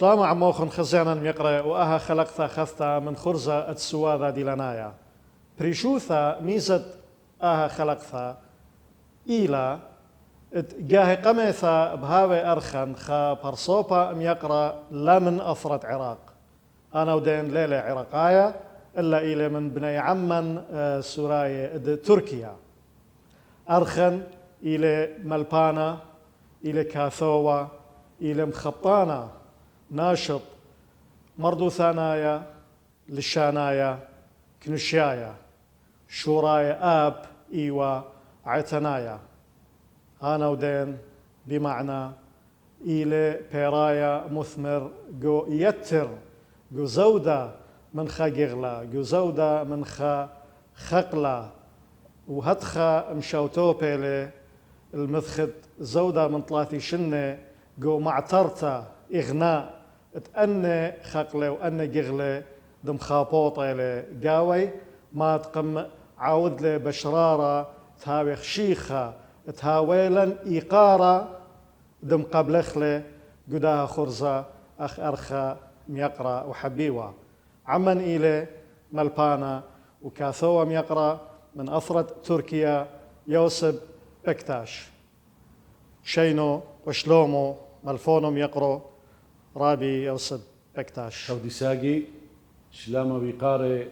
شلام عموخن خزانا ميقرأ وأها خلقتا خثتا من خرزة السوادة ديلانايا بريشوثا ميزة أها خلقتا إيلا جاهي قميثا بهاوي أرخن خا برصوبا ميقرأ لا من أثرة عراق أنا ودين ليلة عراقايا إلا إلي من بني عمن سوراي تركيا أرخن إلى ملبانا إلى كاثوة إلى مخبطانا ناشط مردو ثانايا للشانايا كنشيايا شورايا آب إيوا عتنايا أنا ودين بمعنى إلى بيرايا مثمر جو يتر جو زودة من خا جغلا جو زودة من خا خقلا وهتخا مشاوتو بيلي المثخت زودة من طلاتي شنة جو معترتا إغناء تأني خقلة وأني جغلة دم خابوطة لي قاوي ما تقم عاود لي بشرارة تهاوي خشيخة تهاويلا إيقارة دم قبلخلة قداها خرزة أخ أرخا ميقرا وحبيوة عمن إلي ملبانا وكاثوة ميقرا من أثرة تركيا يوسف بكتاش شينو وشلومو ملفونهم يقرو رابي يوسف بكتاش خودي ساقي شلامة بيقاري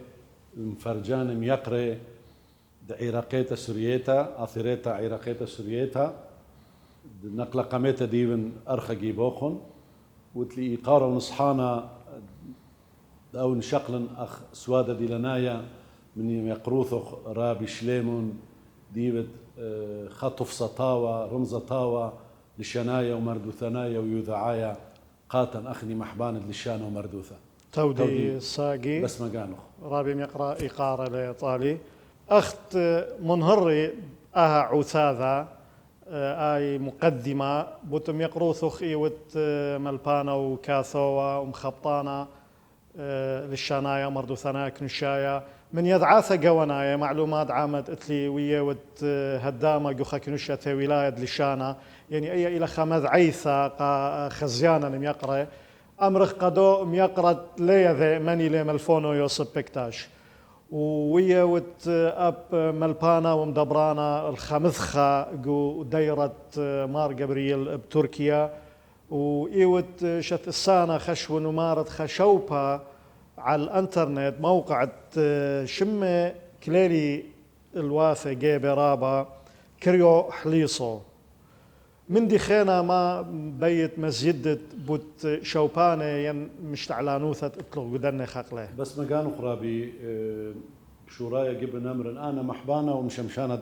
المفرجان ميقري عراقيتا سوريتا أثيريتا عراقيتا سوريتا نقل قميتا ديون أرخا جيبوخن وتلي إيقارة ونصحانا أو نشقلن أخ سوادة ديلانايا من يقروثخ رابي شليمون ديفد خطف سطاوة رمزطاوة لشنايا ومردوثنايا ويوذعايا قاتن أخني محبان لشانة ومردوثة تودي ساقي بس مقانو رابي يقرأ إيقارة لطالي أخت منهري أها عثاذا آي مقدمة بوتم يقروثخ إيوت ملبانا وكاثوة ومخبطانا للشانايا مردوثنايا كنشايا من يدعاث قوانايا معلومات عامد اتلي ويوت هدامة جوخا كنشا ولاية لشانا يعني أي إلى خمذ عيثا خزيانا ميقرأ أمرخ قدو ميقرأ ليا ذي مني لي ملفونو يوسف بكتاش ويوت أب ملبانا ومدبرانا الخمذخة جو ديرة مار جبريل بتركيا وإيوت شت السانة خشو نمارة خشوبها على الانترنت موقع شمة كليلي الواثة جيبي رابا كريو حليصو من دي خينا ما بيت مزيدة بوت شوبانة ين مشتعلانوثة اطلق قدرني خاقله بس مقانو خرابي شورايا قبل نمر أنا محبانة ومشمشانة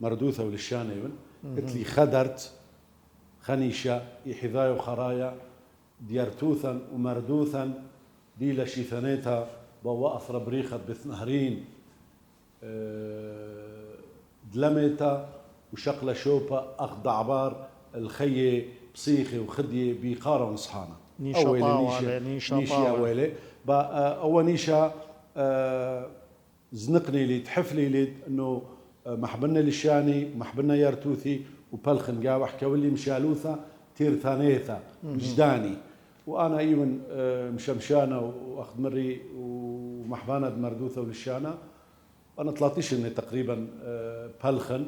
مردوثة وللشانة اتلي خدرت خنيشة إحذايا وخرايا ديارتوثا ومردوثا ديلا شيثانيتا بوا أثر بريخة بثنهرين دلميتا وشقلة شوبا أخد عبار الخية بصيخي وخدية بيقارة ونصحانة نيشا أولي أول نيشا زنقني لي تحفلي لي إنه محبنا للشاني محبنا يارتوثي وبلخن قاوح كولي مشالوثة تير ثانيثة وجداني وأنا أيمن مشمشانة وأخذ مري ومحبانة مردوثة وللشانة أنا 13 تقريبا بلخن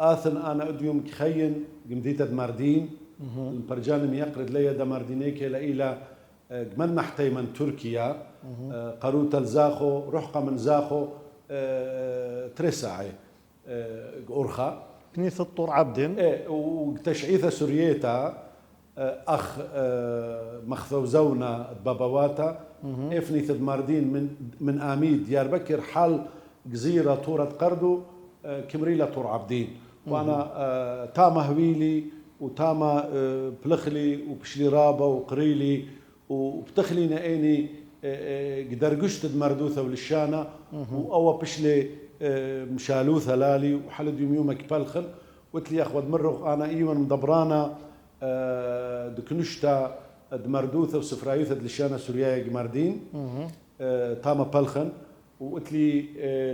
آثن أنا أديوم كخين قمديتة ماردين البرجان ميقرد ليا دماردينيك إلى جمن محتي من تركيا قروت الزاخو رحقة من زاخو ترسعي أورخا كنيسة طور عبدين وتشعيثة سوريتا أخ مخذوزونا باباواتا إفني ماردين من آميد ديار بكر حال جزيرة طورة قردو كمريلة طور عبدين وأنا تاما هويلي وتاما بلخلي وبشلي رابا وقريلي وبتخلي نقيني قدرقشت مردوثة وللشانة وأوا بشلي مشالوثة لالي وحلد يومك بلخن وتلي أخوض مرغ أنا إيوان مدبرانا دكنشتا دمردوثة وسفرايوثة للشانة سوريا جماردين تاما بلخن وقتلي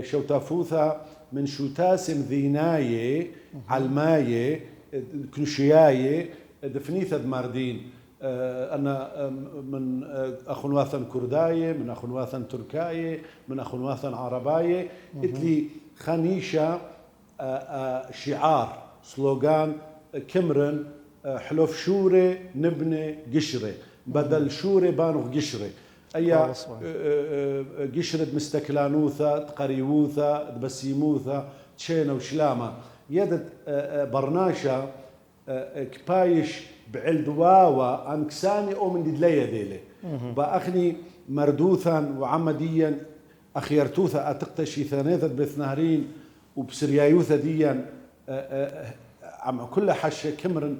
شوتافوثة من شوتاس ذيناية علماية كنشياية دفنيثة دماردين أنا من أخنواثا كرداية، من أخنواثا تركاية، من أخنواثا عرباية. إتلي خنيشة شعار سلوغان كمرن حلوف شورة نبني قشرة بدل شورة بانوخ قشرة أي قشرة مستكلانوثا تقريوثا تبسيموثا تشينا وشلامة يدد برناشا كبايش بعلدواوا أنكساني أو من دلية ديلي بأخني مردوثا وعمديا أخيرتوثا أتقتشي ثانيثا بثنهرين وبسريايوثا ديا عم كل حشة كمرن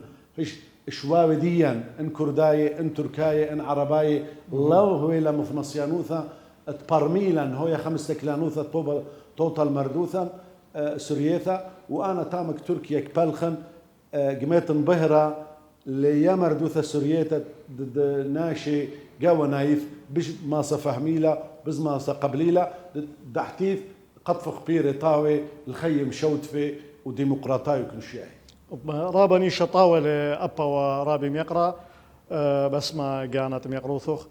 شواوي ديا ان كرداية ان تركاية ان عرباية لو هو لمثمصيانوثا تبرميلا هو 5 كلانوثا توتال مردوثا سوريثا وانا تامك تركيا كبالخن قميت انبهرة ليا مردوثا سوريتا ناشي قاوة نايف بش ماسا فهميلا بز ماسا قبليلا دحتيث قطف خبيري طاوي الخيم شوتفي وديمقراطاي وكل شيء رابني شطاولة أبا ورابي ميقرأ بس ما قانت ميقروثوخ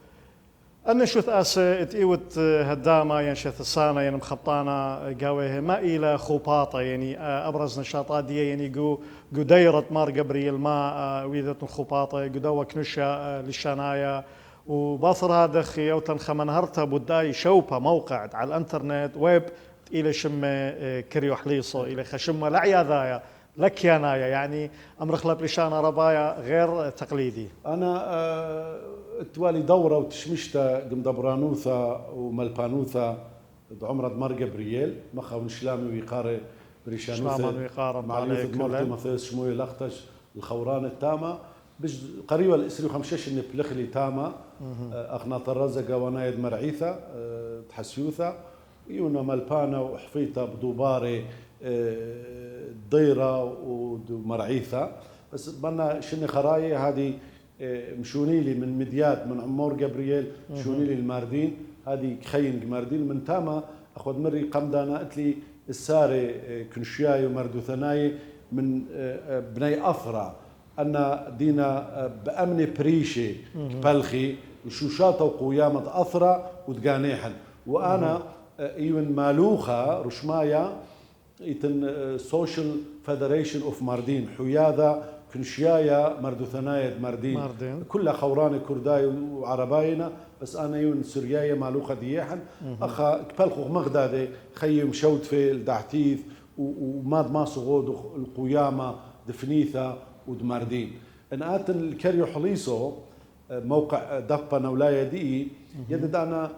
أنا شوث أسا اتئوت هداما ينشث الصانة يعني مخبطانا قاويه ما إلى خوباطة يعني أبرز نشاطات دي يعني قو دايرة مار قبريل ما ويذة خوباطة قو دوا كنشة للشانايا وباثر هذا خيوتن خمنهرتها بداي شوبة موقع على الانترنت ويب إلى شم كريو حليصو إلى خشم لعيا ذايا لك يا نايا يعني أمر خلاب لشانا ربايا غير تقليدي أنا توالي دورة وتشمشتا قم دبرانوثا وملبانوثا عمرة مار قبريل مخا ونشلامي ويقاري بريشانوثا معلوثة مرتي مثل شموي لختش الخوران التامة بش قريبا الاسري وخمشش ان بلخلي تاما اخنا طرزقه ونايد مرعيثه تحسيوثه يونا ملبانا وحفيته بدوباري ضيره ومرعيثه بس بنا شني خراي هذه مشوني لي من مديات من عمور جبريل شوني لي الماردين هذه خين ماردين من تاما اخذ مري قمدانا قلت الساري كنشياي ومردوثناي من بني افرا أن دينا بأمن بريشي بلخي وشوشاته وقيامة أثرة وتقانيحن وأنا إيون مالوخة رشمايا إيتن سوشيال فيدريشن أوف ماردين حياذا كنشيايا مردوثنايد ماردين كلها خوراني كرداي وعرباينا بس أنا إيون سوريايا مالوخة دياحن أخا كبلخو مغدادي خيم شوت في الدعتيث وماد ما صغود القيامة دفنيثة ودماردين ان اتن الكريو حليصو موقع دبنا ولايه دي يدد انا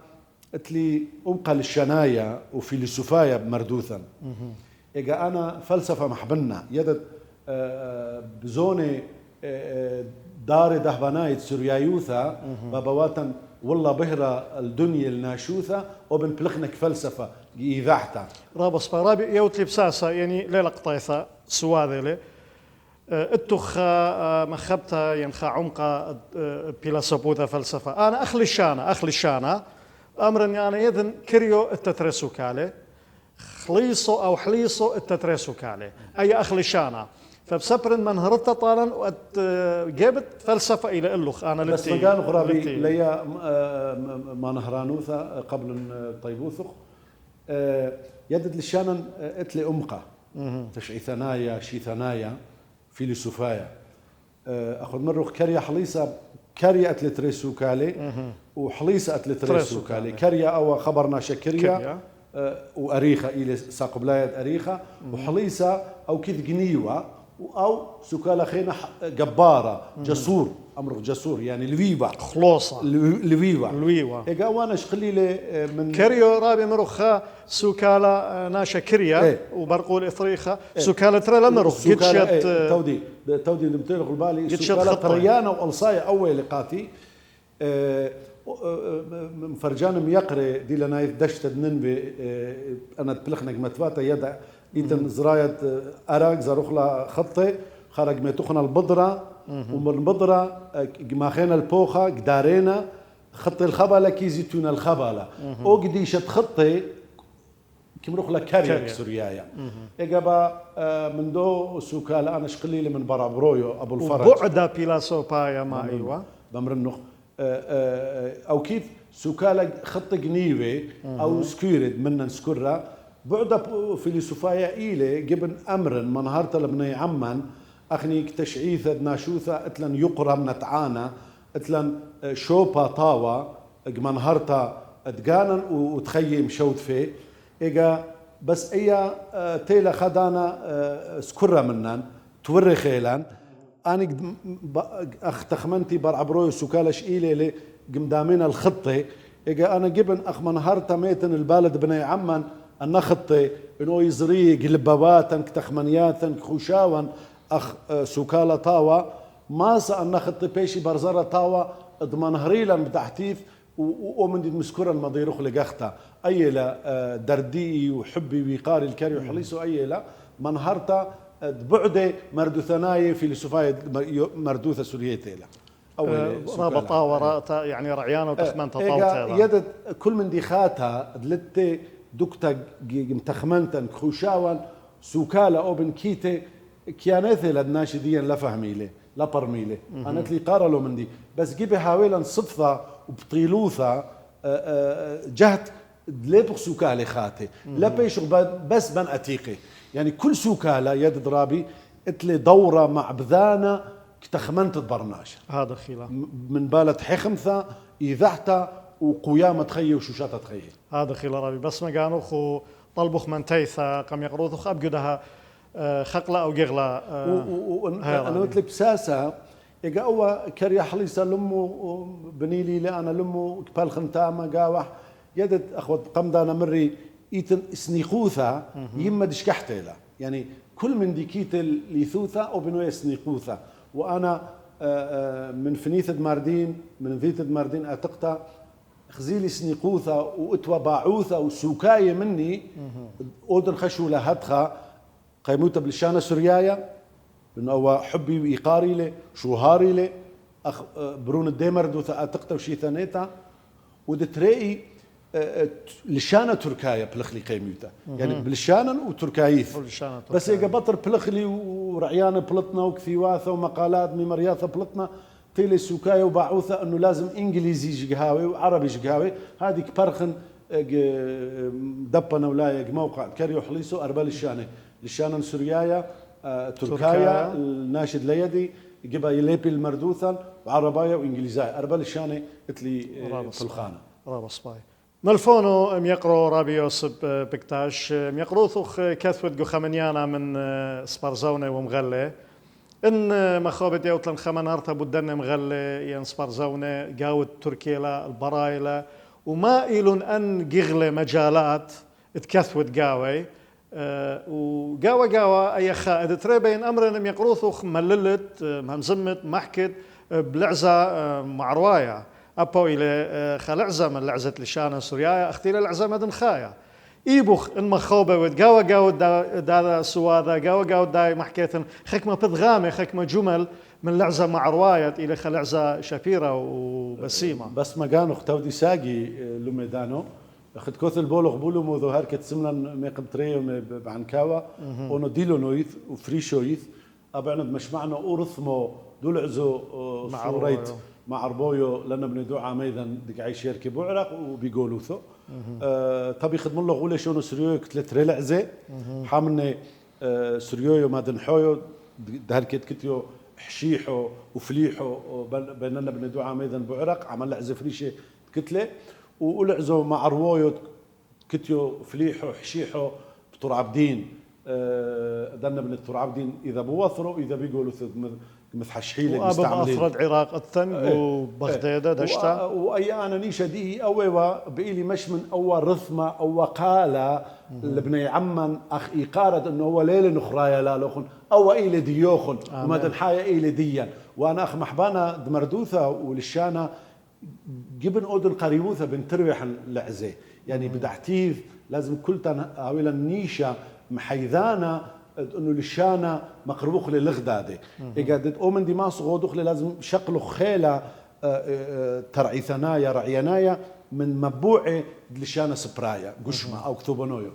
اتلي امقى للشنايا وفيلسوفايا بمردوثا اجا انا فلسفه محبنا يدد بزوني دار دهبنايت سوريايوثا بابواتن والله بهرة الدنيا الناشوثة وبن بلخنك فلسفة إذاعتها رابص برابي يوتلي بساسة يعني ليلة قطيثة سواذلة اتخ مخبتها ينخا عمقة بلا سبوثة فلسفة أنا أخلي الشانة أمرا يعني يذن كريو التترسو كالي خليصو أو حليصو التترسو كالي أي أخلي الشانة فبسبرن من هرطة طالا جابت فلسفة إلى اللخ أنا بس مقال غرابي ليا ما نهرانوثا قبل طيبوثخ يدد للشانن اتلي أمقة تشعي ثنايا شي ثنايا فيلسوفايا اخذ مروخ كريا حليصه كريا اتلتريسو كالي وحليصه اتلتريسو كالي كريا او خبرنا شكريا واريخه الى ساقبلايد اريخه وحليصه او كذ جنيوه او سكاله خينا جباره جسور امر جسور يعني لويبا خلوصه لويبا اجا وانا شقليله من كريو رابي مروخا سكاله ناشا كريا وبرقول افريخه سكاله ترى لمروخ قدشت تودي نمتلق بالي سكاله طريانه والصايه اول لقاتي فرجان ميقري دي لنا دشت ننبي انا تبلخنك متفاتا يدع إذن زراية أراك زاروخلا خطي خرج ميتوخنا البضرة ومن البضرة جماخينا البوخة قدارينا خطي الخبلة كي زيتونا الخبلة أو قديشة خطي كم روخلا كاريك سوريايا إجابة من دو سوكالا أنا شقليلي من برابرويو أبو الفرج بعدا بيلاسو بايا ما أيوة بمرنخ او كيف سوكالا خط جنيفه او سكيرد من سكرة بعد فيلسوفايا إيلي جبن أمر منهارتا لبني عمان أخنيك تشعيثة ناشوثة اتلن يقرم نتعانا اتلن شوبا طاوة منهارتا اتقانا وتخيم شوت فيه إيجا بس إيا تيلا خدانا سكرة منن توري خيلان أنا أخ تخمنتي برعبروي سوكالش إيلي اللي قمدامين الخطة إيجا أنا جبن أخ منهارتا ميتن البلد بني عمان النخطة إنه يزري قلباباتن تخمنياتن خوشاون أخ سوكالة طاوة ماسا النخطة بيشي برزارة طاوة ضمن هريلا بتحتيف ومن دي مسكورا المضيروخ لقاختا أيلا دردي وحبي وقاري الكاري وحليسو أيلا منهارتا بعدة مردوثناية فيلسوفاية مردوثة سوريتيلا رابطة وراء يعني رعيانة وتخمن تطاوتها يدد كل من دي خاتها دلتي دكتا متخمنتا خوشاوان سوكالا او بنكيتي كيانيثي للناشدين لا فهمي لي لا برمي لي انا تلي قارلو من دي بس جيبي حاولا صدفة وبطيلوثة جهت ليبق سوكالي خاتي لا بيش بس بن اتيقي يعني كل سوكالا يد درابي اتلي دورة مع بذانة تخمنت برناش هذا خلاف من بالت حخمثة إذاعتا وقيامة تخيي وشوشاتها تخيي هذا خيل رابي بس ما كانوا خو طلبخ من تيثا قم يقروث خ أبجدها خقلة أو جغلة أنا قلت لك بساسة إجا أوا كريا حليسة لمو بنيلي لأنا لمو كبال خنتامة قاوح يدد أخوات قمدانا مري إيتن سنيقوثا يما دشكحتيلا يعني كل من ديكيت ليثوثا أو بنوي سنيقوثا وأنا من فنيثة ماردين من ذيثة ماردين أتقتا خزيلي سنيقوثة واتوى باعوثة وسوكاية مني أودن خشو لهدخة قيموتا بالشانة سوريايا إنه هو حبي وإيقاري لي شوهاري لي برون الديمر دوثة أتقتا وشي ثانيتا ودتريقي لشانة تركايا بلخلي قيموتا يعني بالشانة وتركايث بس إيقا بطر بلخلي ورعيانة بلطنا وكثيواثة ومقالات ممرياثة بلطنا تيلي سوكايا وباعوثة انه لازم انجليزي جهاوي وعربي جهاوي هذيك برخن دبنا ولاية موقع كاريو حليسو اربال الشانة سوريايا تركايا الناشد ليدي جبا يليبي المردوثا وعربايا وانجليزايا اربال الشانة اتلي فلخانة رابص باي ملفونو ميقرو رابي يوسف بكتاش ميقروثوخ كاثوت جو خمنيانا من سبارزونة ومغلة إن مخابط يوتلن خمنارتا بدنا مغلة ينسبرزونة جاوت تركيلا البرايلة وما إلون أن جغلة مجالات تكثوت جاوي وجاوة أي خائد تربين أمرنا يقروثوخ مللت مهمزمت محكت بلعزة معروايا أبو إلى خلعزة من لعزة لشانة سوريا أختي للعزة مدن خايا إيبوخ إن مخوبة وتجاوة دا سوادا جاوة داي محكيتن خكمة بضغامة خكمة جمل من لعزة مع رواية إلى خلعزة شفيرة وبسيمة بس ما كانوا اختودي ساقي لوميدانو أخذ كوث البولو قبولو موذو هاركت سمنا ميقنطريو بعنكاوة ونو ديلو نويث وفريشويث أبعنا بمشمعنا أورثمو دولعزو صوريت مع ربويو لنا بندوع عميدا ديك عايش يركب بعرق وبيقولوثو طب يخدمون له غولة شونو سريو كتلت رلعزة حامني سريو ما دنحويو دهالكت كتيو حشيحو وفليحو بيننا بندوع عميدا بعرق عمل لعزة فريشة كتلة ولعزو مع ربويو كتيو فليحو حشيحو بطور عبدين دنا بن الطور عبدين إذا بوثروا إذا بيقولوا مثحشحيلة مستعملين وأبا أفرد عراق الثن وبغدادة دشتا وأي أنا نيشة دي أوي بإلي مش من أول رثمة أو قالة لبني عمان أخ إيقارة إنه هو ليلة نخرايا لا لخن أو إيلي ديوخن وما دنحايا إيلي ديا وأنا أخ محبانا دمردوثة ولشانا جبن أودن قريبوثة بنتروح العزة يعني بدعتيف لازم كل تناولا نيشة محيذانا انه لشانا مقروخ للغداده اجادت اومن دي ماس غودخ لازم شقلو خيله ترعي ثنايا رعينايا من مبوعه لشانا سبرايا قشمه او كتوبنويو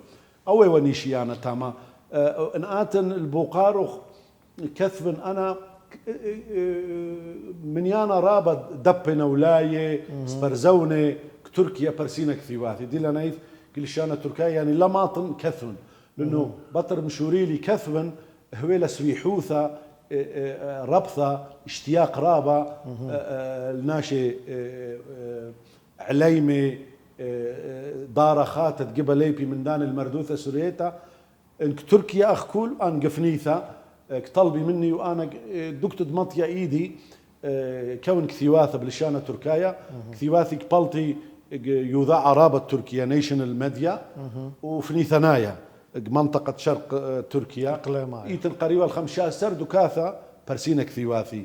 او ونيشيانا تاما ان اتن البوقارخ كثب انا من يانا رابط دبنا ولاية سبرزونة تركيا برسينا كثيواثي دي لنايف كل شانا تركيا يعني لماطن كثون لأنه بطر مشوريلي كثون هويلا سويحوثة ربثة اشتياق رابة الناشي عليمة دارة خاتت قبليبي من دان المردوثة سوريتا انك تركيا اخكول ان قفنيثة طلبي مني وانا دكتور مطيا ايدي كون كثيواثة بلشانة تركيا كثيواثي قبلتي يوذاع رابط تركيا نيشنال ميديا وفني ثنايا منطقة شرق تركيا ايتن قريبا الخمشة دكاثة برسينا كثيواثي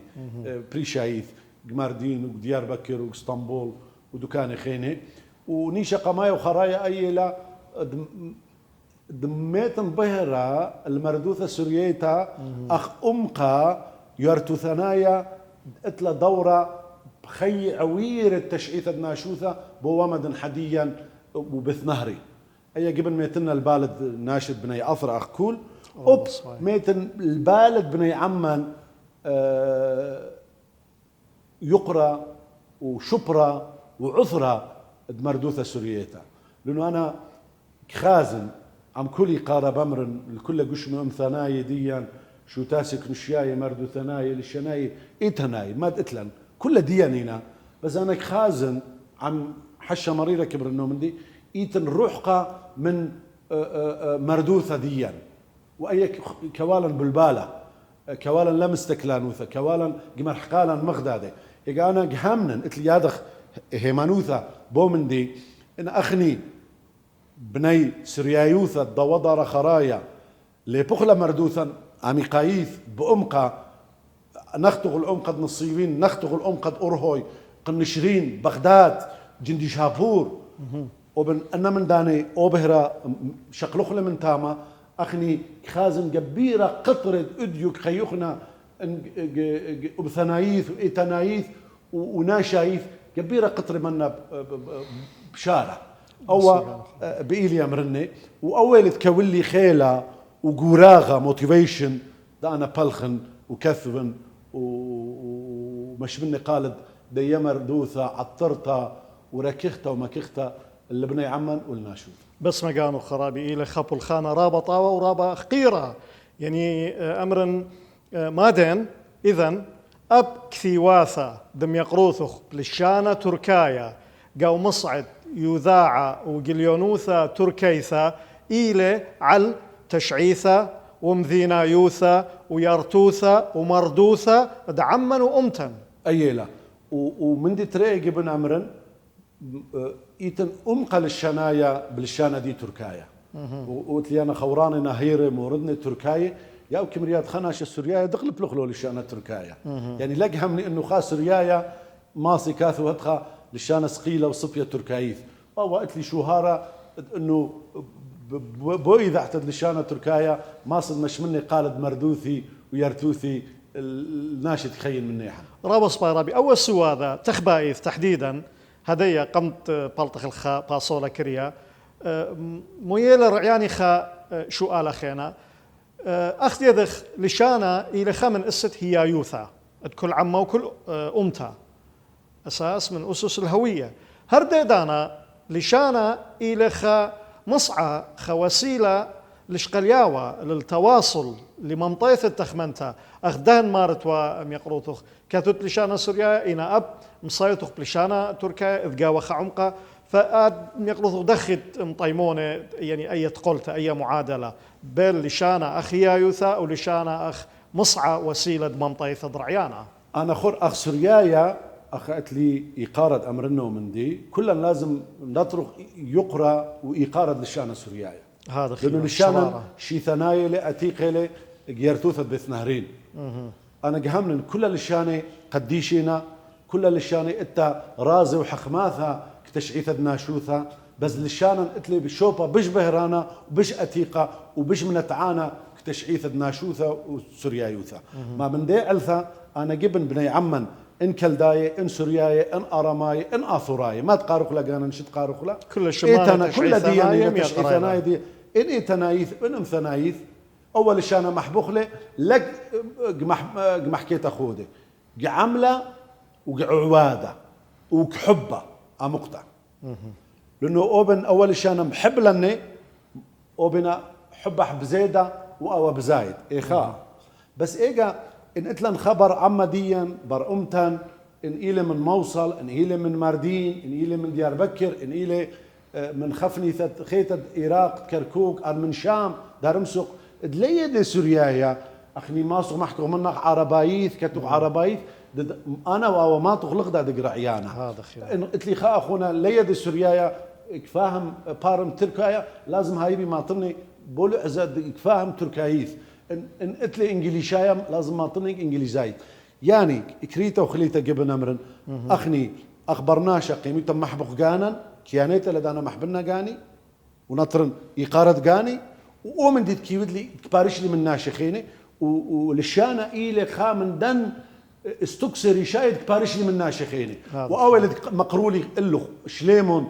بريشايث قماردين وديار بكر واسطنبول ودكان خيني ونيشا قمايا وخرايا ايلا دميت انبهرة المردوثة سوريتا اخ امقا يرتو ثنايا اتلا دورة بخي عوير التشعيث الناشوثة بوامد حديا وبث نهري اي قبل ميتنا البالد ناشد بني اثر اخ كول اوب ميتن البالد بني عمان يقرا وشبرا وعثرة مردوثة سوريتا لانه انا خازن عم كلي قارب امر الكل قشم ام ثناي ديا شو تاسك نشياي مردو ثناي للشناي ايتناي ما اتلن كل ديانينا بس انا خازن عم حشة مريرة كبر النوم دي ايتن روحقة من مردوثة ديا واي كوالا بالبالة كوالا لمستكلانوثة كوالا قمر حقالا مغدادة يقى انا قهامنا اتلي يادخ هيمانوثة بومندي ان اخني بني سريايوثة ضوضر خرايا لبخلة مردوثا عمي قايث بأمقى نختغ الأمقى نصيبين نختغ الأمقى أرهوي قنشرين بغداد جندي شابور وبن أنا من داني أوبهرا شقلخلة من تاما أخني خازن قبيرة قطرة أديوك خيوخنا بثنايث وإتنايث وناشايث قبيرة قطرة منا بشارع أو بإيليا مرني وأول تكولي خيلة وقوراغة موتيفيشن ده أنا بلخن وكثبن ومش مني قالد دي مردوثة عطرتها وركختها ومكختها اللي بني عمان والناشوث بس ما كانوا خرابي إلى خبوا الخانة رابطة ورابة خقيرة يعني أمر مادن إذن أب كثيواثة دم يقروثخ للشانة تركايا قاو مصعد يذاع وقليونوثة تركيثة إلى على تشعيثة ومذينايوثة ويرتوثة ومردوثة دعما وأمتا أيلا ومن دي تريق بن عمرن إيتن أمقى للشنايا بالشانة دي تركايا وتليانا خوراني نهيري موردني تركايا يا كمريات خناش السوريايا دخل بلخلو للشانة تركايا يعني لقهمني إنه خاص سوريايا ماسي كاثو هدخا للشانة سقيلة وصفية تركايث وقت لي شوهارة إنه بوإذا احتد للشانة تركايا ماصد مش مني قالد مردوثي ويرتوثي الناشد خين من نيحة رابص بايرابي أول سواذا تخبايث تحديدا هدية قمت بلطخ الخا باصولا كريا مويلة رعياني خا شو آل خينا أخذ يدخ لشانة إلى خمن أست هي يوثا كل عمه وكل أمتا أساس من أسس الهوية هرديدانا لشانة إلى خا مصعى خوسيلة لشقلياوة للتواصل لمنطقة التخمنتا أخدان مارت وميقروتخ كاتوت لشانة سوريا إنا أب مصايتخ بلشانة تركيا إذقاوة خعمقة فأد ميقروتخ دخت مطيمونة يعني أي قلت أي معادلة بين لشانة أخيا يوثا ولشانة أخ مصعى وسيلة منطقة ضرعيانة أنا خور أخ سوريايا أخذت لي إقارة أمرنا من دي كلا لازم نطرق يقرأ وإقارة للشانة السورياية هذا لأنه الشانة شي ثنايا لأتيقة لي جيرتوثة بثنهرين أنا قهمن كل للشانة قديشينا كل للشانة إتا رازي وحخماثها كتشعيثة ناشوثها بس للشانة إتلي بشوبة بش بهرانا وبش أتيقة وبش منتعانا كتشعيثة ناشوثة وسوريايوثة ما من دي ألثا أنا جبن بني عمن إن كلداية إن سورياية إن أرماية إن آثوراية ما تقارق لقانا نشد قارق لا كل الشمال كل ديانة تشعيثنا دي إن إتنايث إن ثنايث اول شانا محبوخله لك حكيت خودي عمله وعواده وكحبه مقطع لانه اوبن اول شانا محب لني اوبنا حب زيده واو بزايد اخا بس ايجا ان اتلن خبر عمديا برقمتن ان إلي من موصل ان إلي من ماردين ان إلي من ديار بكر ان إلي من خفني خيتة إيراق كركوك ان من شام دارمسق دلية دي سوريايا اخني ماسو محتو منك عربايث كتو عربايث انا واو ما تغلق دا دقرا عيانا هذا خير قلت لي خا اخونا ليا دي سوريايا فاهم بارم تركيا لازم هايبي ما طني بولو ازاد فاهم تركايث ان قلت لي انجليشايا لازم ما طني انجليزاي يعني كريتا وخليتا جبن امرن اخني اخبرناش قيمته محبخ جانا كيانيتا لدانا محبنا جاني ونطرن إقارة جاني ومن ديت كيود لي كبارش لي من ناشخيني ولشانا إلي خامن دن استكسر شايد كبارش لي من ناشخيني وأول مقرولي إلو شليمون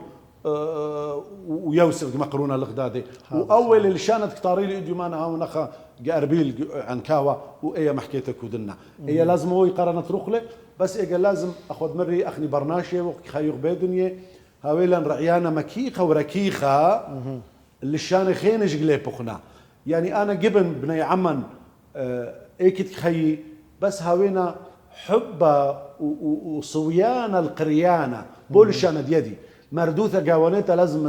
ويوسف مقرونه الغدادي واول اللي شانت كتاري لي اديومان ها ونخا قاربيل عن كاوا وايه ما حكيتك ودنا هي لازم هو يقارن تروخله بس ايه لازم اخذ مري اخني برناشي وخيوغ بيدنيا هاويلا رعيانا مكيخه وركيخه اللي شان خينش قليبخنا يعني انا جبن بني عمن ايكت خيي بس هاوينا حبه وصويانا القريانه بولشان ديدي مردوثة قاونيتا لازم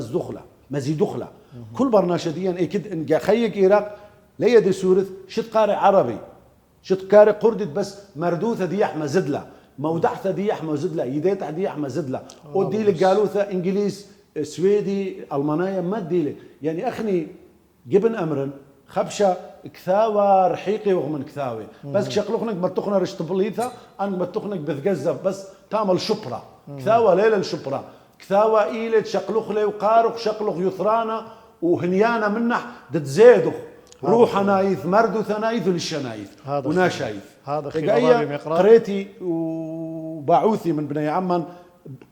مزيدخلة كل برناشديا اكيد ان خيك إيراق ليا دي سورث شت قارئ عربي شت قارئ قردت بس مردوثة دي احمى زدلة مودحثة دي احمى زدلة يديتها دي احمى زدلة ودي لك قالوثة انجليز سويدي المانيا ما ديلك يعني اخني جبن امرن خبشة كثاوة رحيقي وغمن كثاوي بس شقلوخنك بتخنا رشتبليثة ان بتخنك بثقزف بس تعمل شبرة كثاوة ليلة الشبرة كثاوة إيلة شقلوخلي وقارق شقلوخ يثرانا وهنيانا منح دتزيدخ روح نايث مردو ثنايث للشنايث وناشايث هذا خير قريتي وباعوثي من بني عمان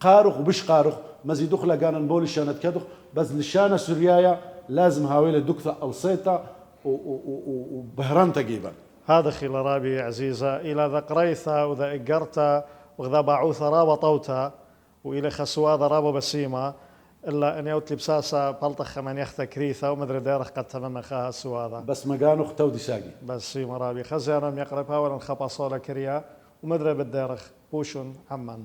قارق وبش قارق مزيدخ لقانا نبول الشانت كدخ بس للشانة سوريايا لازم هاويلة دكثة ألصيتا وبهران تقيبا هذا خيل رابي عزيزة إلى ذا قريثة وذا إقرتا وذا باعوثة رابطوتا وإلى خسوادة رابو بسيمة إلا أن يوتلي بساسة بلطخ من يخت كريثة ومدري ديرخ قد تمنى خاها سوادة بس مقانو ختو دي ساقي بسيمة رابي خزيانا يقربها ولا نخبصولا كريا ومدري بالديرخ بوشن عمان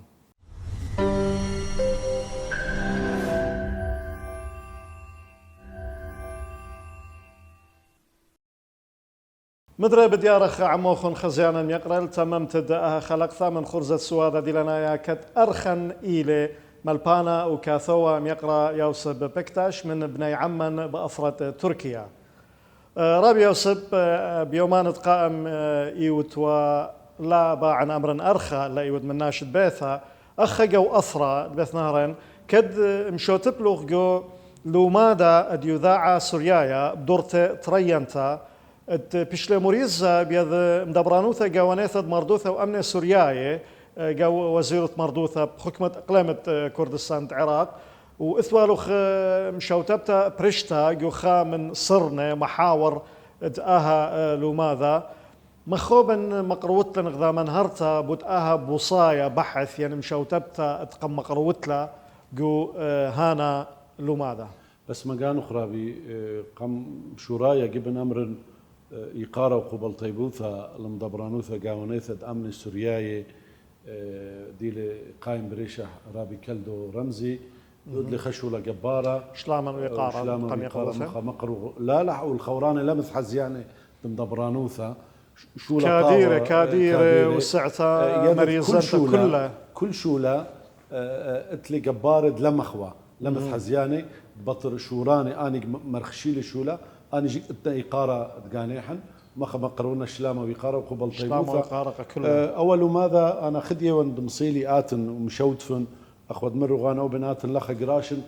مدري بديارخ عموخن خزيانا يقرأ تممت دقها خلق ثامن خرزة سوادة دي لنا يا كت أرخن إيلي ملبانا وكاثوا يقرأ يوسف بكتاش من بني عمان بأفرة تركيا رابي يوسف بيومان قائم إيوت ولا باعن أمر أرخى لا إيوت من ناشد بيثا أخجوا أثرى بيث نهرين كد مشوتب لوغ جو لو ماذا أديوذاعة سوريايا بدورت ترينتا بيشلي موريزا بيذ مدبرانوثا جوانيثا مردوثا وأمن سورياي جو وزيرة مردوثا بحكمة إقليمة كردستان العراق وإثوالوخ مشوتبتا بريشتا جو من صرنا محاور دقاها لماذا مخوبن مقروتلن غذا منهرتا بودقاها بوصايا بحث يعني مشوتبتا تقم مقروتلا جو هانا لماذا بس مقانو خرابي قم شورايا جبن أمر إيقارة وقبل طيبوثا المدبرانوثا قاونيثا أمن السورياي ديلي قايم بريشة رابي كلدو رمزي يدلي خشولة جبارة شلاما وإيقارة مقرو لا والخوراني لمث حزياني مدبرانوثا شولة كاديرة وسعتا مريزنتا كلها كل شولة اتلي جبارة لمخوة لمث حزياني بطر شوراني اني مرخشيلي شولا اني جيت إيقارة تقانيحن مقرونا شلامة ويقارة وقبل طيبوثة أول ماذا أنا خدية وندمصيلي آتن ومشوتفن أخوذ مرو غانا وبناتن لخا قراشن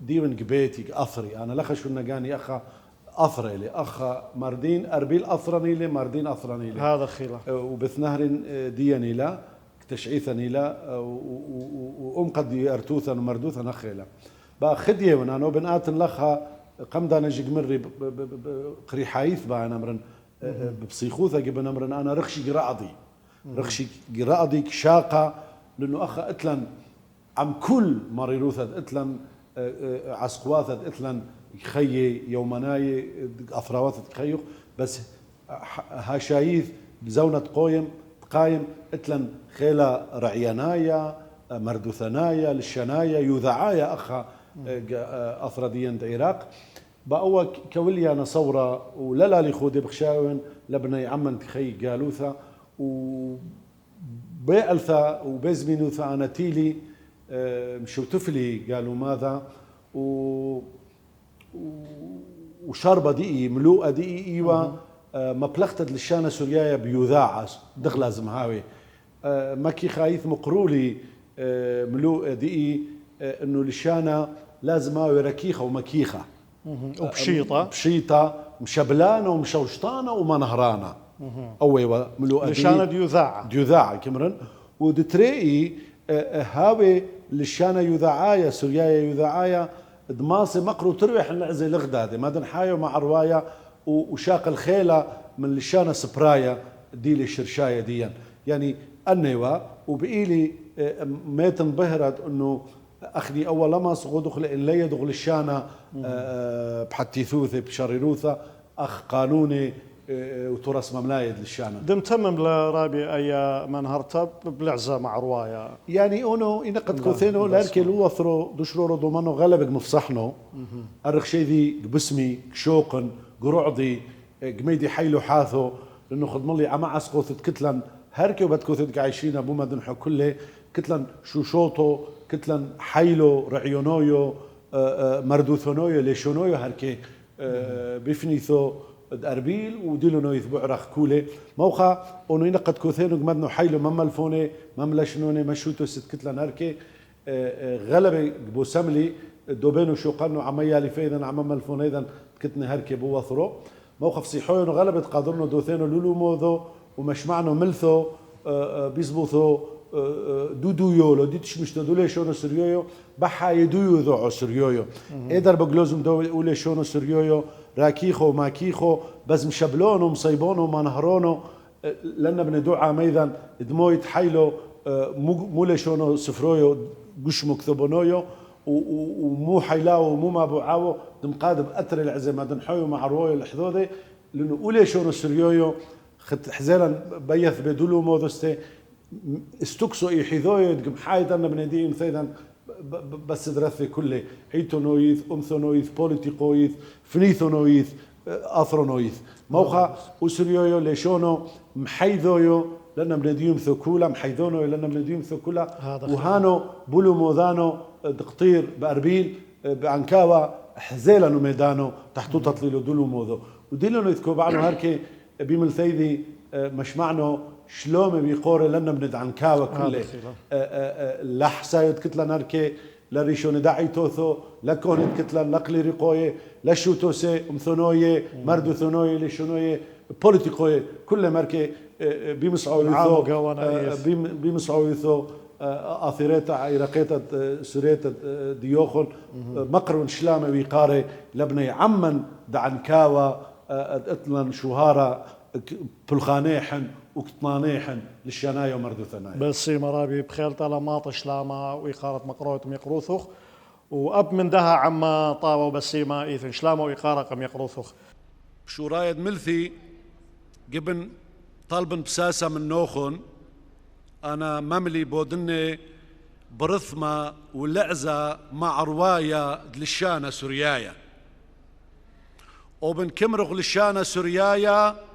ديون قبيتي أثري أنا لخا شو نقاني أخا أثري لي أخا مردين أربيل أثرني لي مردين أثرني لي هذا خيلة وبثنهر ديني لا تشعيثني لا وأم قد أرتوثا ومردوثا نخيلا بقى خدية وانا وبناتن لخا قمدانا جمري قري حايث با نمرن بصيخوثة جب نمرن أنا رخشي قراضي كشاقة لأنه أخا إتلن عم كل مريروثة إتلن عسقواثة إتلن خي يومناي أثراوات خيوخ بس هاشايث بزونة قايم إتلن خيلا رعيانايا مردوثنايا للشنايا يوذعايا أخا أثرديا العراق بقوا كوليا نصورة ولا لخود بخشاون لبني عمن تخي قالوثا وبيألثا وبزمنوثا أنا تيلي مشو تفلي قالوا ماذا وشربة دقي ملوءة دقي إيوة مبلغتت للشانة سوريايا بيوذاعة دخل زمهاوي مكي خايث مقرولي ملوءة دقي إنه للشانة لازم هاوي ركيخة ومكيخة بشيطة مشبلانة ومشوشطانة ومنهرانة أوي ملوءة لشانة ديوذاعة كمرن ودتريقي هاوي للشانة يوذاعايا سوريايا يوذاعايا دماصي مقرو تروح العزي لغدادي مادن حايو مع رواية وشاق الخيلة من لشانة سبرايا دي للشرشاية ديا يعني النوا وبقيلي ما تنبهرت انه اخذي اول لما صغو دخل ان لا يدخل الشانة بحتيثوثة بشريروثة اخ قانوني وترس مملايد للشانة دم تمم لرابي اي منهرتب بلعزة مع رواية يعني اونو ينقد كوثينو لاركي لوثرو دشرورو ضمانو غلبك مفصحنو الرخشيدي بسمي شوقن قرعضي قميدي حيلو حاثو لانه خدملي عم عسقوث كتلن هركي وبتكوثت عايشين ابو مدن كله كتلن شوشوتو كتلن حيلو رعيونويو مردوثونويو ليشونويو هركي بفنيثو أربيل وديلونو يثبع رخ كولة موخا أنو ينقد كوثينو قمدنو حيلو مملفوني مملشنوني مشوتو ست كتلن هركي غلبة بوسملي دوبينو شوقانو عميالي فايدا عم ملفون ايضا كتني هركي بوثرو موقف صيحوينو غلبت قادرنو دوثينو لولو موذو ومش معنو ملثو بيزبوثو دودو يولو ديتش مش دولي شونو سريويو بحا يدويو ذو سريويو ايدر بقلوزم دولي شونو سريويو راكيخو ماكيخو بس مشبلونو مصيبونو منهرونو لنا بندوعا ميذا دمويت حيلو مولي شونو سفرويو قش مكتبونويو ومو حيلاو ومو ما بوعاو دم قادب أتر العزة ما دنحويو مع روايو الحذوذي لأنه أولي شونو سريويو خد حزيلا بيث بدولو موذستي استكسو يحذويو دقم حايدنا بنديهم ثيدا بس درثي كله هيتونويث أمثونويث بوليتيقويث فنيثونويث أثرونويث موخا وسريويو ليشونو محيذويو لأننا بنديهم ثكولا محيذونو لأننا بنديهم ثكولا وهانو بولو موذانو دقطير بأربيل بعنكاوة حزيلا وميدانو تحتو تطليلو دولو موذو وديلونو يذكو بعنو هاركي بملثيذي مش معنو شلومي بيقوري لأننا بند عنكاوة كله لحسايد كتلا ناركي لريشون داعي توثو لكون كتلا نقلي ريقوية لشوتوسي امثونوية مردو ثونوية لشونوية بوليتيقوية كل ماركي بيمسعو يثو أثيريتا عراقيتا سوريتا ديوخون مقرون شلامة ويقاري لبني عمن دعنكاوة اطلن شهارة بلخانيحن وكتنانيحن للشنايا ومردو ثنايا بس مرابي بخيل طالماط شلامة وإقارة مقروت ميقروثوخ وأب من دها عما طاوة وبسيمة إيثن شلامة وإقارة ميقروثوخ شو رايد ملثي جبن طالبن بساسة من نوخن أنا مملي بودني برثمة ولعزة مع رواية للشانة سوريايا وبن كمرغ للشانة سوريايا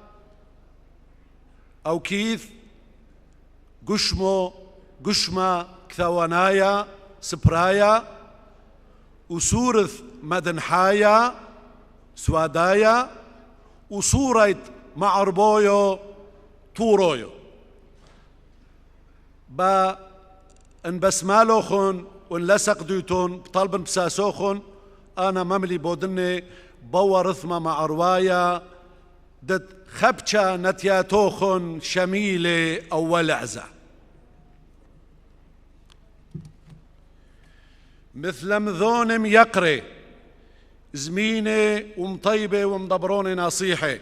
أو كيث قشمة كثوانايا سبرايا وسورث مدنحايا سوادايا وصورة مع ربويو طورويو با ان بسمالوخن وان لسق ديوتون بطالبن بساسوخن انا مملي بودني بوا رثمة مع روايا دد خبشة نتياتوخن شميلة أول عزة مثل مذونم يقري زمينة ومطيبة ومدبرونة نصيحة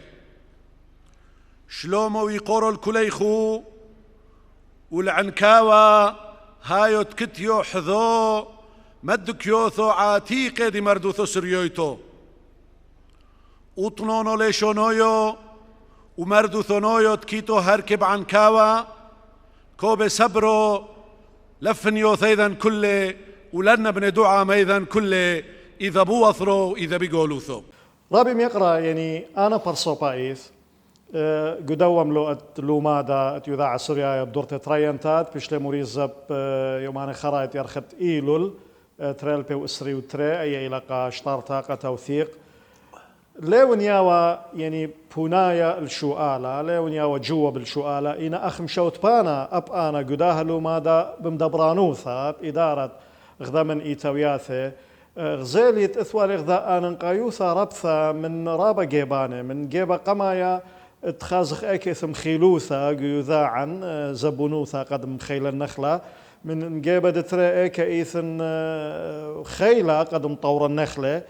شلومو يقورو الكليخو والعنكاوة هايو تكتيو حذو مدكيوثو عاتيقة دي مردوثو سريويتو وطنونو ليشونويو ومردوثونويو تكيتو هركب عنكاوة كوبي سبرو لفنيو ثيذا كله ولن بن دعا ميذا كله إذا بوثرو إذا بيقولوثو رابي ميقرا يعني أنا برصو بايث قدوم لو لومادا تيذاع سوريا بدورة ترينتات بيشلي موريزب يومان خرايط يرخت إيلول تريل بي وإسري وتري أي علاقة شطارتا توثيق ليون ياوا يعني بونايا الشؤالة ليون ياوا جوا بالشؤالة إنا أخم شوت بانا أب أنا قداها لومادا بمدبرانوثا بإدارة غضمن إيتاوياثي غزاليت إثوال غذاء أنا قايوثا ربثا من رابا جيباني من جيبا قمايا اتخازخ اكيث مخيلوثا يذاعا زبونوثا قد مخيل النخلة من جيبا دتري ايكا ايثن خيلة قد مطور النخلة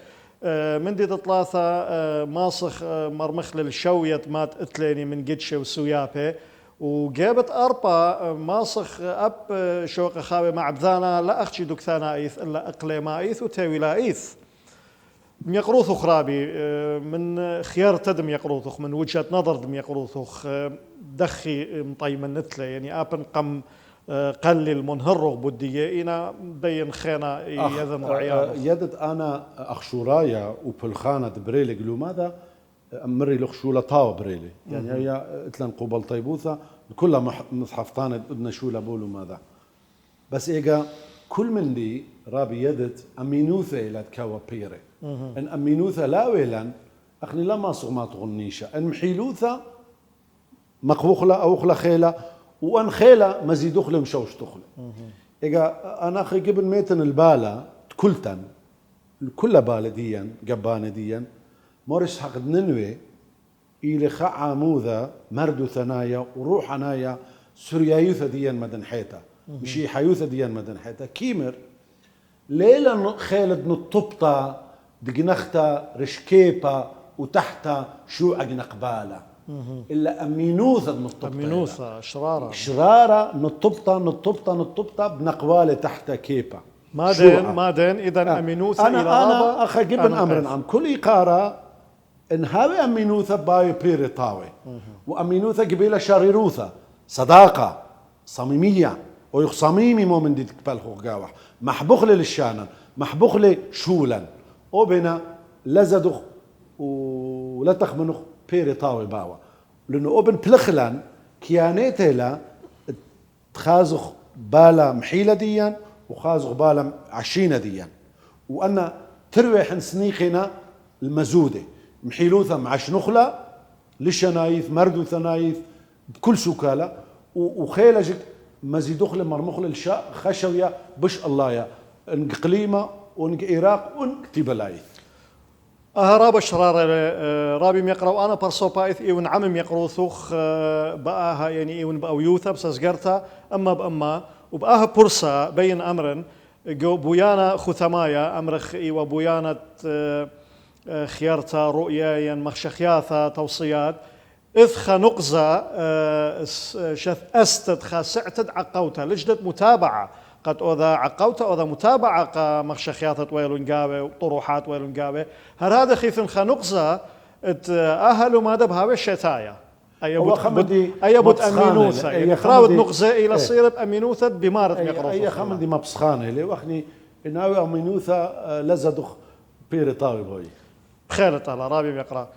من دي تطلاثا ماسخ مرمخل الشوية مات اتليني من قدشة وسويابي وجابت أربا ماسخ أب شوق خاوي مع بذانا لا أخشي دكثانا ايث إلا أقلي ما ايث وتاوي لا ايث ميقروثخ رابي من خيار تدم يقروثخ من وجهة نظر دم يقروثخ دخي مطيمن نتله يعني أبن قم قلل منهرغ بدية إنا بين خينا يذن رعيان يدد أنا أخشورايا وبالخانة بريلي قلو ماذا أمري لخشولة طاو بريلي يعني هي اتلن قبل طيبوثة كلها مصحف طانة ابن شولة بولو ماذا بس إيجا كل من دي رابي يدد أمينوثة إلى تكاوى بيري إن أمينوثة لا ويلان أخني لما صغمات غنيشة إن محيلوثة مقوخلة أو خلا خيلة وأن خيلة مزيد أخلة مشوش تخلة إيجا أنا أخي قبل ميتن البالة كلتن كل بالة ديا قبانة ديا مورش حق ننوي إلى خع موذا مردو ثنايا وروح عنايا سوريايوثة ديا مدن حيتا مشي حيوثة ديا مدن حيتا كيمر ليلة خالد نطبطة دقنختا رشكيبا وتحتا شو قبالة إلا أمينوثة نطبطة أمينوثة شرارة نطبطة بنقوالة تحت كيبا ما دين إذا أمينوثة إلى رابا أنا أخي جبن أمر عام كل إقارة إن هاوي أمينوثة باي بيري طاوي وأمينوثة قبيلة شريروثة صداقة صميمية ويخ صميمي مو من دي تقبل خوغاوح محبوخ للشانا محبوخ لشولا وبنا لزدخ ولا تخمنخ بيري طاوي باوا لأنه أبن بلخلان كيانيته لا تخازخ بالا محيلة ديا وخازخ بالا عشينة ديا وأنا ترويح سنيقنا المزودة محيلوثة مع شنخلة لشنايث مردو ثنايث بكل سكالة وخيلجك مزيد أخلى مرمخل الشاء خشوية بش الله يا انق قليمة وانق إيراق وانق تيبلايث راب الشرار رابي ميقرأ وأنا برصو بايث إيون عمم يقرو ثوخ بقاها يعني إيون بأويوثا بسازقرتا أما بأما وبقاها برصة بين أمرن جو بويانا ختمايا أمرخ إيوا بويانا خيارتا رؤيا مخشخياثا توصيات إذ خنقزة شث أستد خاسعتد عقوتا لجدت متابعة قد أذا عقوتا أذا متابعة مخشخياثة ويلونقاوي وطروحات ويلونقاوي هذا خيثن خنقزة أهلوا ما دبها الشتايا أي بد أمينوثة يعني خراود نقزة إلى صيرة أمينوثة بمارة مقروفة أي خمدي مبسخانة لي وأخني إناوي أمينوثة لزدخ بيري طاوي بوي خيرت على رابي بيقرأ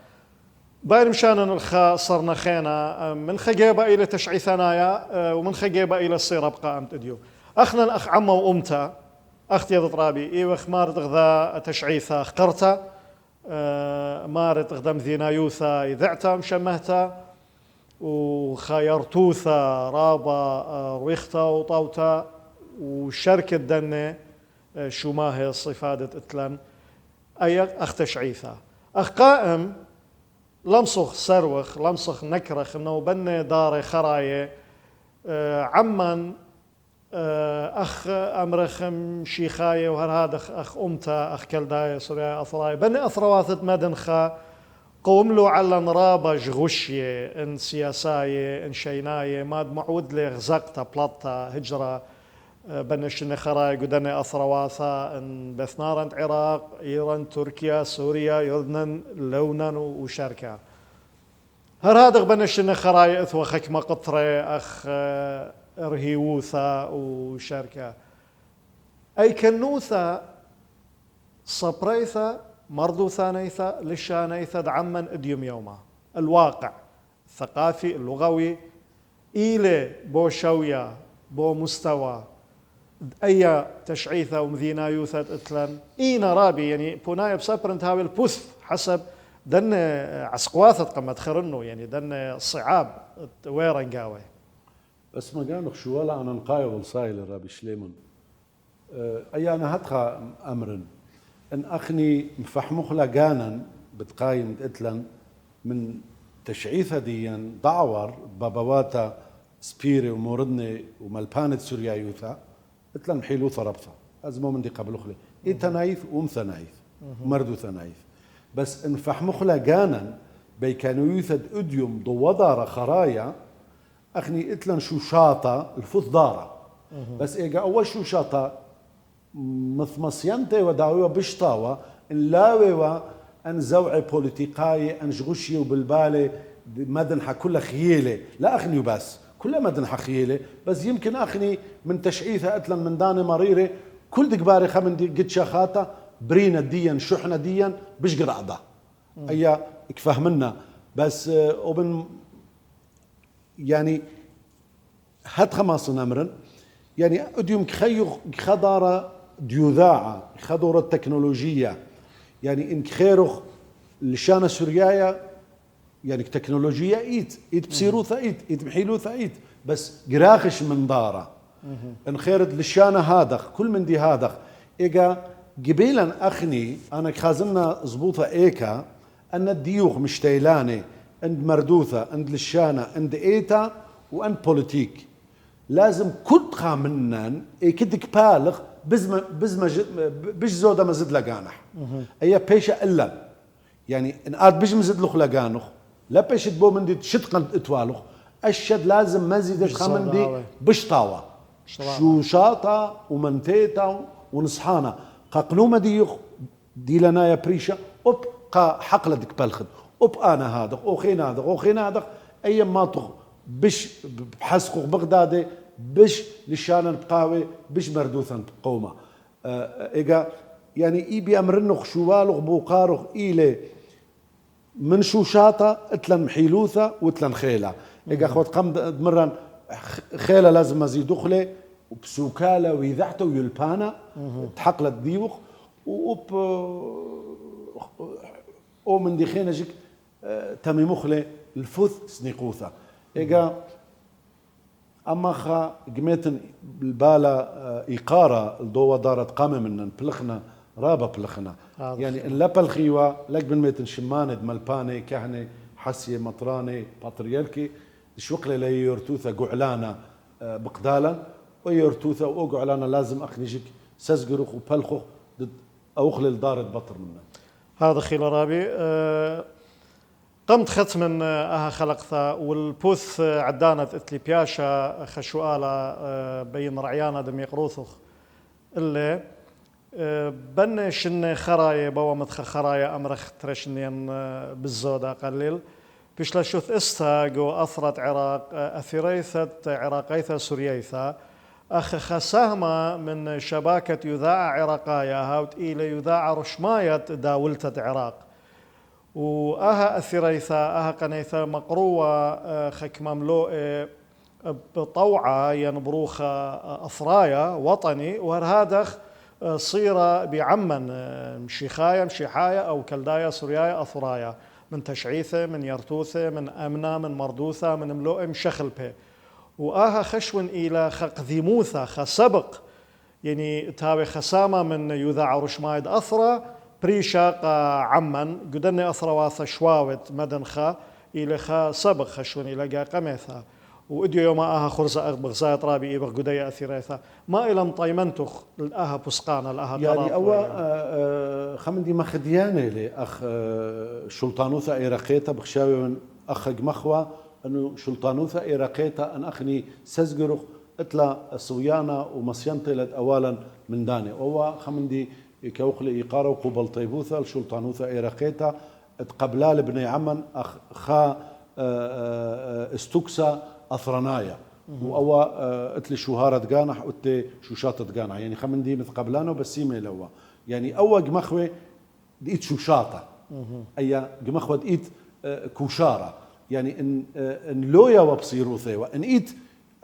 باير مشان الخا صرنا خينا من خجيبة إلى تشعي ثنايا ومن خجيبة إلى الصيرة بقى أمت أديو أخنا الأخ عمه وأمته أختي رابي إيوخ مارد غذا تشعيثة خقرته مارد غذا مذينايوثة إذعته مشمهته وخيرتوثة رابا رويخته وطوته وشركة دنة شو ما هي صفادة إتلن أي أخ تشعيثة أخ قائم لمصخ سروخ لمصخ نكرخ انه بني داري خرايه عمن أخ أمرخم شيخاية وهذا أخ أمتا أخ كلداية سوريا أثراي بني أثرواثت مدنخا قوم له على نرابج غشية إن سياساية إن شيناية ماد معود لي غزقتا بلاطة هجرة بنشن خراي قدني أثرواثا إن بثنارن عراق إيران تركيا سوريا يردن لونن وشركة هذا بنشن خراي إثوى خكمة قطرة أخ رهيوثا وشركة أي كنوثا صبريثا مرضو ثانيثا للشانيثا دعما اديم يوما الواقع الثقافي اللغوي إلى بو شوية بو مستوى أي تشعيثة ومذينا يوثة اتلن إينا رابي يعني بونايا بسابرنت هاوي البوث حسب دن عسقواثة قمت خرنو يعني دن صعاب ويرن قاوي بس ما قالوا شو ولا أنا نقايض الصايل رابي شليمون أي أنا هتخا أمرن إن أخني مفحمخ لقانا بتقايم اتلن من تشعيثة ديا دعور بابواتا سبيري وموردني وملبانة سوريا يوثا اتلن حيلو ثربثا أزمو من دي قبل أخلي إيه تنايف ثنايف مردو ثنايف بس إن فحمخ لقانا بيكانو يوثد أديوم ضوضار خرايا أخني اتلن شو شاطة الفث دارة بس إيجا أول شو شاطة مثمصينتي ودعوة بشطاوة إن لاوي أن زوعي بوليتيقاي أن جغشي وبالبالي مدنحة كلها خيالة لا أخني بس كلها مدنحة خيالة بس يمكن أخني من تشعيثها أتلا من داني مريرة كل دقباري خمن دي قد شاخاتا برينا ديا شحنة ديا بش قرعضة أي اكفهمنا بس وبن يعني هاد خماصنا أمرن يعني أديم خضارة ديوذاعة خضورة التكنولوجية يعني إن خيرخ لشانة سوريايا يعني تكنولوجيا إيت بسيروثا إيت بحيلوثا بس قراخش من دارة إن خيرت لشانة هادخ كل من دي هادخ إيجا قبيلا أخني أنا خازمنا زبوطة إيكا أن الديوخ مشتيلاني عند مردوثة عند لشانة عند إيتا وعند بوليتيك لازم كل خامنن كدك بالغ بش زودا مزد لقانح اي بيشة الا يعني ان اد بش مزد لخ لقانخ لا بيش تبو من دي شتقن اتوالخ الشد لازم مزيد خامن دي بش طاوة شو شاطة ومنتيتا ونصحانا قنومة دي لنا يا بريشة اوب قا حقلة دك بالخد اوب انا هذا اوخينا هذا اي ما طغ بش بحسقو بغدادي بش لشان بقاوي بش مردوثا بقومة إيجا يعني إي بأمرنخ شوالغ بوقارغ إيلي من شوشاطة اتلن محيلوثة واتلن خيلة إيجا أخوات قم دمران خيلة لازم مزيد دخلي وبسوكالة ويذعته ويلبانا تحقلت ديوخ ومن دي خينة جيك تمي مخلي الفث سنيقوثة إيجا أما خا قميتن بالبالة إيقارة الضوء دارت قامة منن بلخنا رابا بلخنا يعني إن لا بلخيوة لك بنميتن شماند ملباني كهنة حسية مطراني باتريالكي شوقلي لي يرتوثة قعلانا بقدالا ويرتوثة وقعلانا لازم أخنيجك سزقرخ وبلخخ ضد أوخلي الدارت بطر منن هذا خيل رابي قمت ختم من أها خلقتها والبوث عدانت اتلي بياشا خشوالة بين رعيانا دم يقروثخ اللي بن شن خرايا بوا متخ خرايا أمرخ ترشنين بالزودة قليل بيش لشوث استا جو أثرت عراق أثريثة عراقيثة سورييثة أخ خساهمة من شباكة يذاع عراقايا هاوت إلى يذاع رشماية داولتة عراق وأها أثريثة أها قنيثة مقروة خك مملوء بطوعة ينبروخ أثرايا وطني وهذا صيرة بعمن مشيخايا مشيحايا أو كلدايا سوريايا أثرايا من تشعيثة من يرتوثة من أمنة من مردوثة من ملوء مشخل به وآها خشون إلى خقذيموثة خسبق يعني تاوي خسامة من يذاع رشمايد أثرى بريشاق عمن قدني أثرى واثة شواوت مدنخا إلى خا سبق خشون إلى قا قميثا وإديو يوم آها خرزة بغزاية رابي إيبغ قدية أثيريثا ما إلى مطيمنتخ الآها بسقانا الآها يعني خمدي مخديانة لي أخ شلطانوثا إيراقيتا بخشاوي من أخ مخوة أنه شلطانوثا إيراقيتا أن أخني سزقرخ إتلا سويانا ومسيانتي أولا من داني هو خمدي كوخلي إيقارة وقبل طيبوثا الشلطانوثا إيراقيتا اتقبلال بني عمن أخ خا استكسا أثرنايا وأوا اتلي شوهارة تقانح واتلي شوشاتة تقانح يعني خمندي متقبلانه بس يمي لوا يعني أوا قمخوة دقيت شوشاتة أي قمخوة دقيت كوشارة يعني إن لويا وبصيروثي وإن إيت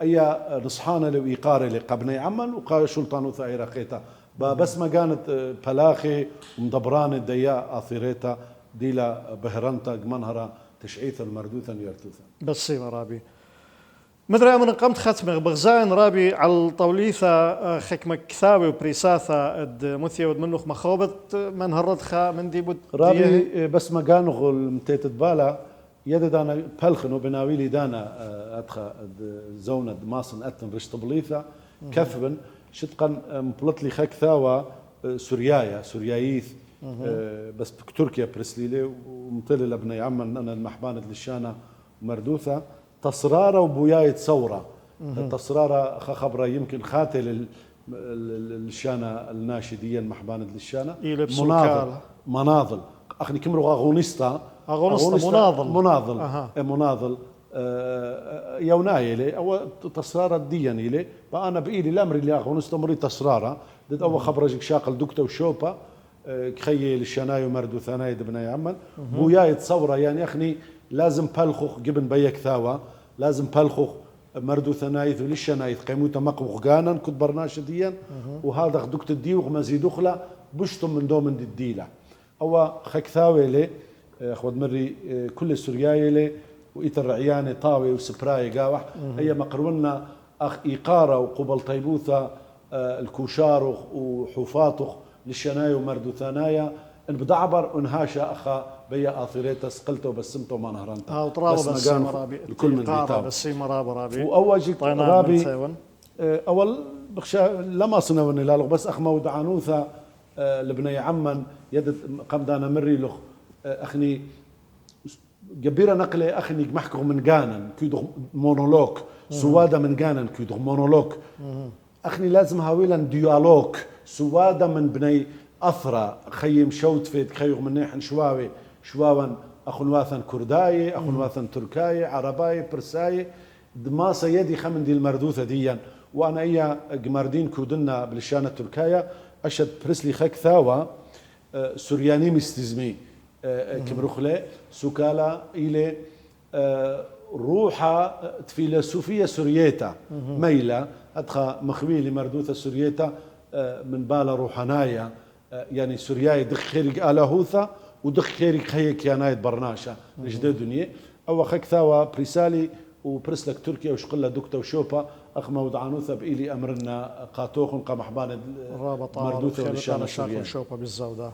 أي نصحانة لو إيقارة لقبني عمن وقا شلطانو ثائرة قيتا بس ما كانت بلاخي ومدبران الدياء آثيريتا ديلا بهرنتا قمنهرة تشعيثا المردوثا يرتوثا بس رابي مدري أمر قمت ختمة بغزاين رابي على الطوليثة خكمة كثاوي وبريساثة مثيا ودمنوخ مخوبت من هردخا من دي بود رابي بس ما كانوا المتيت بالا يدد أنا بلخن وبناويلي دانا أدخى زونة ماسن أتن رشتبليثة كفبن شتقن مبلطلي خك ثاوى سوريايث بس بتركيا برسليلي ومثل لابني عمن أنا المحبانة للشانة مردوثة تصرارة وبوياية ثورة تصرارة خبرة يمكن خاتل الشانة الناشدية المحبانة للشانة مناضل أخني كمرو أغونيستا مناضل يونايلي أو تصرارة دياني لي فأنا بإيلي الأمر اللي أغونيستا مري تصرارة دد أول خبرة جيك شاقل دكتور شوبا كخيل الشناي ومردو ثناي دبنا يعمل بوياية ثورة يعني أخني لازم بلخوخ جبن بيك ثاوى لازم بلخوخ مردو ثنايث وللشنايث قيموتا مقوخ غانا كنت برناش ديان وهذا خدكت الديوغ مزيد أخلا بشتم من دومن الديلة أو خك ثاوي لي أخوض مري كل السورياي لي وإيتر رعياني طاوي وسبراي قاوح هي مقرونا أخ إيقارة وقبل طيبوثة الكوشارخ وحفاطخ للشناي ومردو ثنايا ان بدعبر انهاشا اخا بيا اثيريتا سقلته بسمته ما نهرنتا بس مرابي الكل من ديتاو بس مرابي واول رابي اول بخشا لما صنون لا بس اخ مود عنوثا لبني عمن يد قمدانا مري لخ اخني جبيرة نقلة اخني محكو من غانا كيدو مونولوج سوادا من غانا كيدو مونولوج اخني لازم هاويلا ديالوج سوادا من بني أثرى خيم شوت فيت خيوغ من نيحن شواون أخون واثن كرداي أخون واثن تركاي عرباي برساي دماسة يدي خمن دي المردوثة ديا وأنا إيا قماردين كودنا بالشانة تركايا أشد برسلي خك ثاوى سورياني مستزمي كبرخلي سوكالا إلي روحة فيلسوفية سوريتا ميلة أدخى مخويلي مردوثة سوريتا من بالا روحانايا يعني سورياي دخ خيرك آلاهوثا ودخ خيرك خيك يانايت برناشا نجد دنيا أو خك ثاوى بريسالي وبرسلك تركيا وشقلة دكتور وشوبا أخ مودعانوثا بإلي أمرنا قاتوخن قمحبان مردوثة ولشان السوريان شوبا بالزودة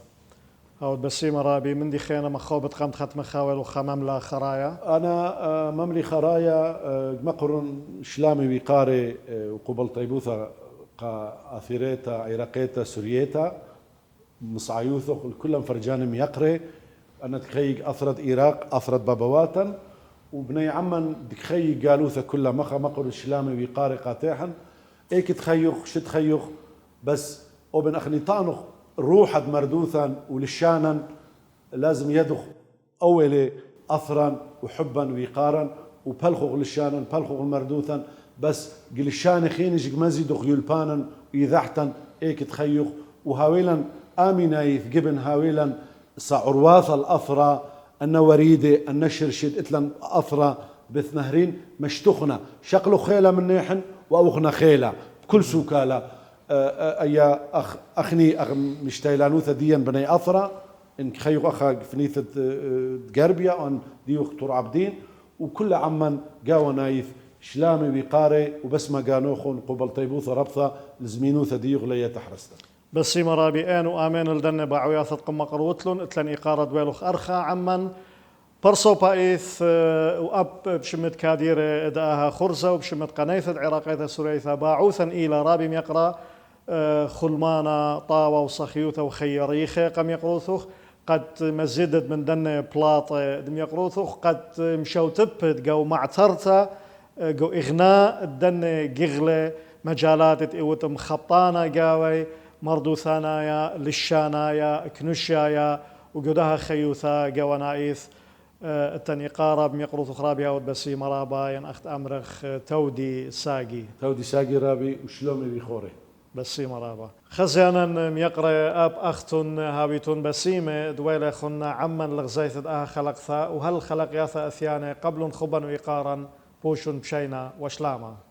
أو بسيمة رابي من دي خيانة مخوبة قمت ختم خاول وخمملا خرايا أنا مملي خرايا مقرن شلامي وقاري وقبل طيبوثا أثيريتا عراقيتا سوريتا مصعيوثو كلهم فرجانم يقري أنا تخيق أثرت إيراق أثرت بابواتا وبني عمن تخيق قالوثا كلها مقر الشلامي وقاري قاتيحا ايك تخيخ شو تخيخ بس وبن أخني طانخ روحا مردوثا ولشانا لازم يدخ أولي أثرا وحبا وقارا وبلخغ لشانا بلخغ مردوثا بس قلشان خينج مزيدخ يلبانا ويذحتا ايك تخيخ وهاويلا آمنايث جبن هاويلا صعرواث الأثرى النوريدة النشرشد إتلن أثرى بثنهرين مشتخنا شقلو خيلة من نيحن وأوخنا خيلة بكل سوكالة أي أخني مشتايلانوثة ديا بني أثرى إن خيوخ أخا فنيثة قربيا أن ديوخ ترعبدين وكل عمن قاوة نايث شلامي وقاري وبس ما قانوخون قبل طيبوثة ربثة لزمينوثة ديوخ ليا تحرستا بس مرابي آن وآمين الدنة باعوياثة قم قروتلون اتلن إقارة دويلوخ أرخى عمن برسو بايث واب بشمت كادير اداها خرزه وبشمت قنيث عراقية سوريثا باعوثا الى رابي يقرا خلمانا طاوة وصخيوثة وخيريخة قم يقروثوخ قد مزدت من دن بلاط دم يقروثوخ قد مشوتبت جو معترتا جو إغناء الدن جغلة مجالات إيوت مخطانة جاوي مردو ثانايا للشانايا كنشايا وجدها خيوثا جوانايث التاني قارب ميقروث خرابيا ودبسي مرابا ين أخت أمرخ تودي ساقي رابي وشلومي بيخوري بسي مرابا خزيانا ميقرأ أب أختن هابيتون بسيمة دويلة خنا عمن لغزيث آها خلقثا وهل خلق ياثا أثيانة قبل خبا وإقارا بوشن بشينا وشلاما